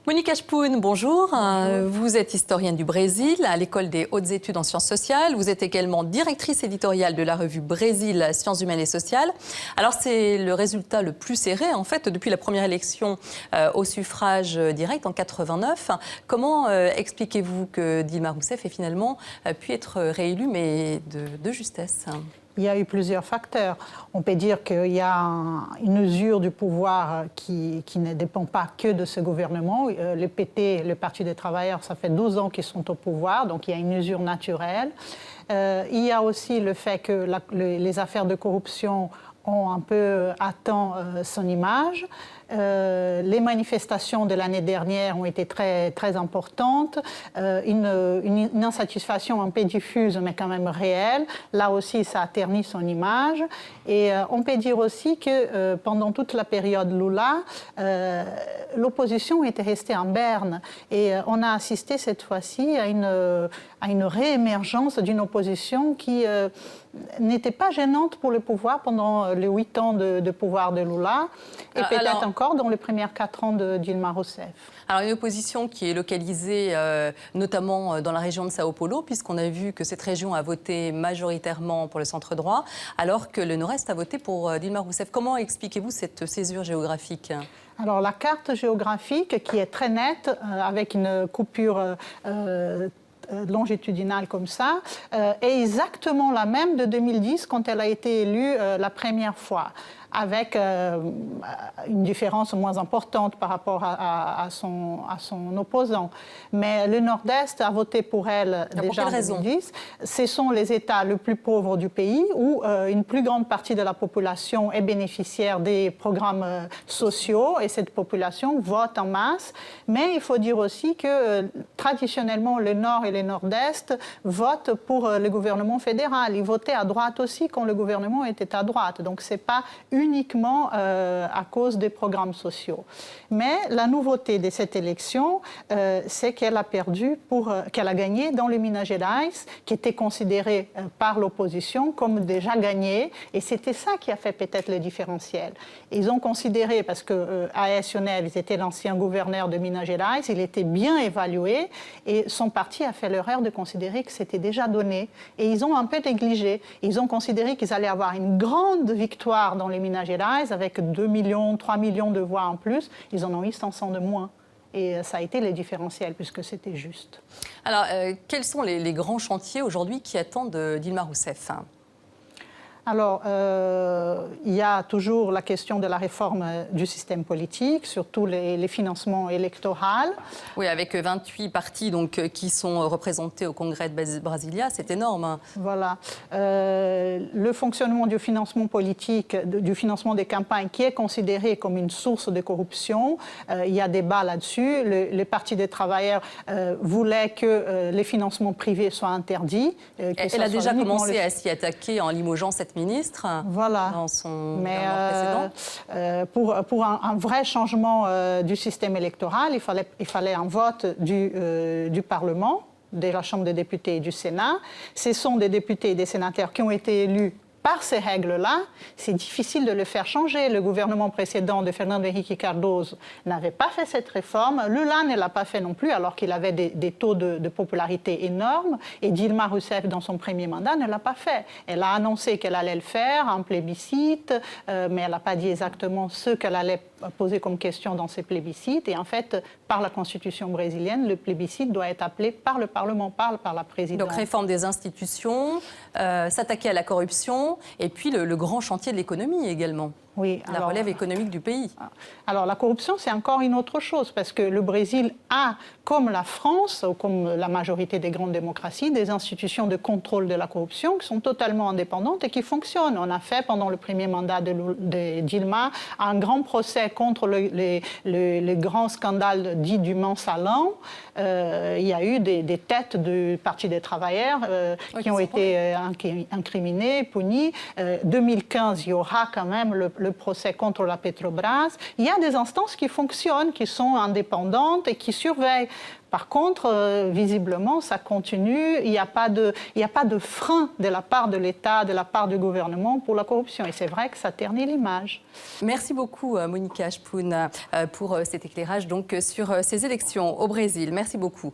Monique Ashpoun, bonjour. Vous êtes historienne du Brésil à l'École des hautes études en sciences sociales. Vous êtes également directrice éditoriale de la revue Brésil Sciences humaines et sociales. Alors c'est le résultat le plus serré en fait depuis la première élection au suffrage direct en 89. Comment expliquez-vous que Dilma Rousseff ait finalement pu être réélue mais de justesse? Il y a eu plusieurs facteurs. On peut dire qu'il y a une usure du pouvoir qui ne dépend pas que de ce gouvernement. Le PT, le Parti des travailleurs, ça fait 12 ans qu'ils sont au pouvoir, donc il y a une usure naturelle. Il y a aussi le fait que les affaires de corruption ont un peu atteint son image. Les manifestations de l'année dernière ont été très, très importantes. Une insatisfaction un peu diffuse, mais quand même réelle. Là aussi, ça a terni son image. Et on peut dire aussi que pendant toute la période Lula, l'opposition était restée en berne. Et on a assisté cette fois-ci à une réémergence d'une opposition qui n'était pas gênante pour le pouvoir pendant les 8 ans de pouvoir de Lula et peut-être encore dans les premières 4 ans de Dilma Rousseff. Alors une opposition qui est localisée notamment dans la région de Sao Paulo, puisqu'on a vu que cette région a voté majoritairement pour le centre droit, alors que le Nord-Est a voté pour Dilma Rousseff. Comment expliquez-vous cette césure géographique ? Alors la carte géographique qui est très nette, avec une coupure longitudinale comme ça, est exactement la même de 2010 quand elle a été élue la première fois, avec une différence moins importante par rapport à son opposant. Mais le Nord-Est a voté pour elle déjà en 2010. Ce sont les États les plus pauvres du pays où une plus grande partie de la population est bénéficiaire des programmes sociaux et cette population vote en masse. Mais il faut dire aussi que traditionnellement, le Nord et le Nord-Est votent pour le gouvernement fédéral. Ils votaient à droite aussi quand le gouvernement était à droite. Donc ce n'est pas uniquement à cause des programmes sociaux. Mais la nouveauté de cette élection, c'est qu'elle a qu'elle a gagné dans le Minas Gerais, qui était considéré par l'opposition comme déjà gagné, et c'était ça qui a fait peut-être le différentiel. Ils ont considéré, parce que A.S. Neves était l'ancien gouverneur de Minas Gerais, il était bien évalué, et son parti a fait l'erreur de considérer que c'était déjà donné, et ils ont un peu négligé. Ils ont considéré qu'ils allaient avoir une grande victoire dans les Minas Gerais, avec 2 millions, 3 millions de voix en plus. Ils en ont eu 500 de moins. Et ça a été le différentiel, puisque c'était juste. Alors, quels sont les grands chantiers aujourd'hui qui attendent Dilma Rousseff ? Alors, il y a toujours la question de la réforme du système politique, surtout les financements électoraux. Oui, avec 28 partis donc, qui sont représentés au Congrès de Brasilia, c'est énorme. Voilà. Le fonctionnement du financement politique, du financement des campagnes, qui est considéré comme une source de corruption, il y a débat là-dessus. Les partis des travailleurs voulaient que les financements privés soient interdits. Elle a déjà commencé à s'y attaquer en limogeant cette ministre dans son gouvernement précédent. Pour un vrai changement du système électoral, il fallait un vote du Parlement, de la Chambre des députés et du Sénat. Ce sont des députés et des sénateurs qui ont été élus par ces règles-là. C'est difficile de le faire changer. Le gouvernement précédent de Fernando Henrique Cardoso n'avait pas fait cette réforme. Lula ne l'a pas fait non plus, alors qu'il avait des taux de popularité énormes. Et Dilma Rousseff, dans son premier mandat, ne l'a pas fait. Elle a annoncé qu'elle allait le faire, un plébiscite, mais elle n'a pas dit exactement ce qu'elle allait poser comme question dans ces plébiscites. Et en fait, par la Constitution brésilienne, le plébiscite doit être appelé par le Parlement, par la présidence. Donc réforme des institutions, s'attaquer à la corruption, et puis le grand chantier de l'économie également. Oui, la relève économique du pays. Alors la corruption, c'est encore une autre chose, parce que le Brésil a, comme la France, ou comme la majorité des grandes démocraties, des institutions de contrôle de la corruption qui sont totalement indépendantes et qui fonctionnent. On a fait, pendant le premier mandat de Dilma, un grand procès contre les grands scandales dits du Mensalão. Il y a eu des têtes du Parti des travailleurs qui ont été incriminées, punies. 2015, il y aura quand même le le procès contre la Petrobras, il y a des instances qui fonctionnent, qui sont indépendantes et qui surveillent. Par contre, visiblement, ça continue. Il n'y a pas de frein de la part de l'État, de la part du gouvernement pour la corruption. Et c'est vrai que ça ternit l'image. Merci beaucoup, Monica Shpoun, pour cet éclairage donc, sur ces élections au Brésil. Merci beaucoup.